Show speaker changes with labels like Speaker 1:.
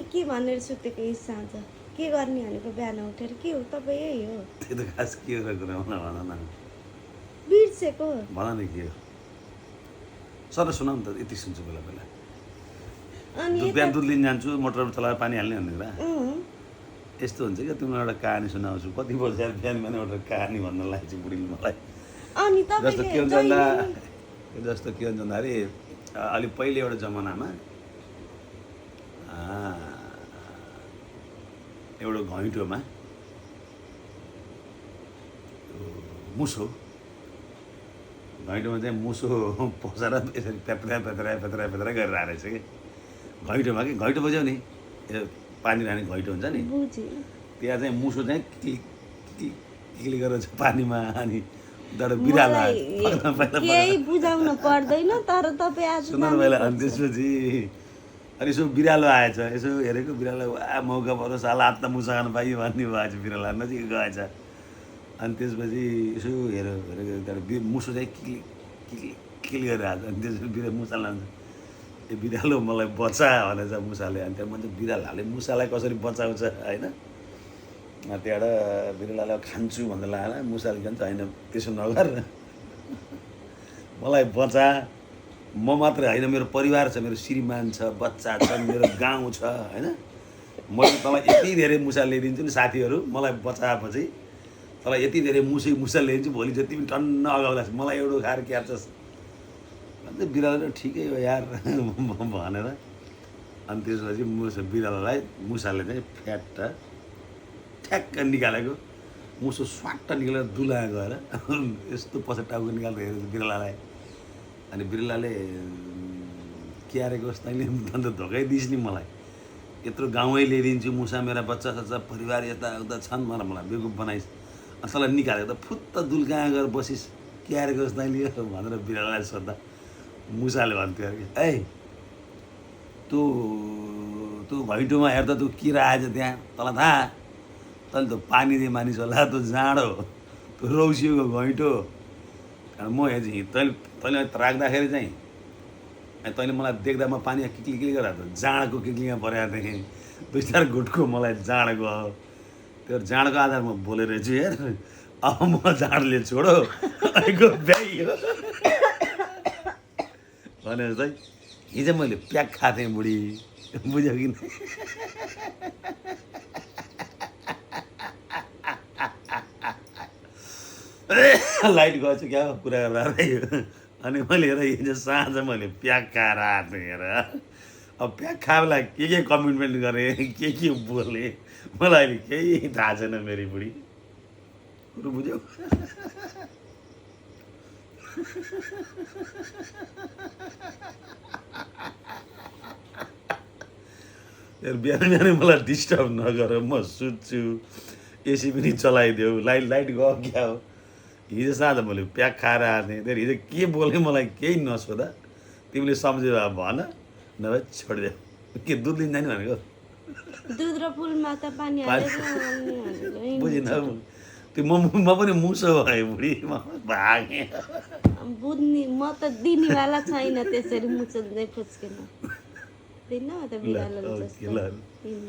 Speaker 1: अनि के भनेर सुतेको यी साँझ के गर्ने भनेको बिहान उठेर के हो तपाईँ यही हो
Speaker 2: त्यो त खास के हो र कुरा भन न
Speaker 1: बिर्सेको
Speaker 2: भन न के हो सर सुनाउ न त यति सुन्छु बेला बेला
Speaker 1: अनि
Speaker 2: बिहान दुध लिन जान्छु मोटर चलाएर पानी हाल्ने भन्ने कुरा
Speaker 1: अँ,
Speaker 2: यस्तो हुन्छ क्या तिमीलाई एउटा कहानी सुनाउँछु कति बजेर बिहान बिहान एउटा कहानी भन्न लाग्छ बुढीले मलाई
Speaker 1: अनि
Speaker 2: जस्तो के हुन्छ
Speaker 1: तपाईँले
Speaker 2: भन्दा जस्तो के हुन्छ भन्दाखेरि अलि पहिले एउटा जमानामा एउटा घैँटोमा मुसो घैँटोमा चाहिँ मुसो पसाएर यसरी पेत्रा पेत्रा पेत्रा पेत्रा गरेर आएछ कि घैँटोमा कि घैँटो बज्यो नि यो पानी रहने घैँटो हुन्छ नि
Speaker 1: बुझेँ
Speaker 2: त्यहाँ चाहिँ मुसो चाहिँ किक्ली गरेर चाहिँ पानीमा अनि उताबाट बिरालो
Speaker 1: मलाई केही बुझाउन पर्दैन तर तपाईँ आज
Speaker 2: सुन न पहिला अनि त्यसपछि अनि यसो बिरालो आएछ यसो हेरेको बिरालो वा मौका पर्यो साला आत्ता मुसा खान पाइयो भन्ने भएछ बिरालो नजिक गएछ अनि त्यसपछि यसो हेरेको त्यहाँबाट मुसो चाहिँ किक्ली गरेर आएछ अनि त्यसपछि मुसा लान्छ ए बिरालो मलाई बचा भनेछ मुसाले अनि त्यहाँ मान्छे बिरालोले मुसालाई कसरी बचाउँछ होइन त्यहाँबाट बिरालोलाई खान्छु भन्दा लगाएर मुसाले भन्छ होइन त्यसो नगर मलाई बचा म मात्रै होइन मेरो परिवार छ मेरो श्रीमान छ बच्चा छ मेरो गाउँ छ होइन मैले तँलाई यति धेरै मुसा ल्याइदिन्छु नि साथीहरू मलाई बचाएपछि तँलाई यति धेरै मुसा ल्याइदिन्छु भोलि जति पनि टन्न अगाउला मलाई एउटा खाएर क्याप्छस् अन्त बिरालो ठिकै हो यार भनेर अनि त्यसपछि बिरालोलाई मुसाले चाहिँ फ्याट ठ्याक्क निकालेको मुसो स्वाट्ट निकालेर दुला गएर यस्तो पछाडि टाउको निकालेर हेरेको बिरालालाई अनि बिरालाले के हारेको तैँले अन्त धोकै दिइस् नि मलाई यत्रो गाउँै ल्याइदिन्छु मुसा मेरा बच्चा सच्चा परिवार यताउता छन् मलाई बेगुफ बनाइस् अनि तँलाई निकालेको त फुत्त दुल्का गएर बसिस् के हारेको तैँले भनेर बिरालालाई सोद्धा मुसाले भन्थ्यो अरे ऐ तँ घैँटोमा हेर्दा तँ किरा आएछ त्यहाँ तँलाई थाहा तैँले त पानी दिए मानिस होला त जाँडो त्यो रौसिएको घैँटो कारण म तैँले राख्दाखेरि चाहिँ तैँले मलाई देख्दा म पानी किक्ली गरेर त जाँडको किक्लीमा परेको थिएँ दुई चार घुटको मलाई जाँडको त्यो जाँडको आधारमा बोलेर छु हेर अब म जाँडले छोडो अहिलेको ब्याइ हो भनेर चाहिँ हिजो मैले प्याक खाएको थिएँ बुढी बुझ्यौ कि लाइट गएछ क्या कुरा गर्दा अनि मैले हेर हिजो साँझ मैले प्याक खाएर आएको थिएँ हेर अब प्याक खाएलाई के कमिटमेन्ट गरेँ के बोलेँ मलाई अहिले केही थाहा छैन मेरी बुढी कुरो बुझ्यौ बिहान बिहानै मलाई डिस्टर्ब नगर म सुत्छु एसी पनि चलाइदेऊ लाइट गयो क्या हो हिजो साँझ मैले प्याक खाएर आएको थिएँ त्यही हिजो के बोलेँ मलाई केही नसोधा तिमीले सम्झ्यौ भन नभए छोडिदेऊ के दुध लिन जाने भनेको
Speaker 1: दुध र फुलमा त पानी हालेर
Speaker 2: बुझिन त्यो म पनि मुसो भएँ बुढी म भागेँ
Speaker 1: बुझ्ने म त दिनेवाला छैन त्यसरी मुचो चाहिँ फुच्केन दिन्न त बिरालोले जस्तो दिन्न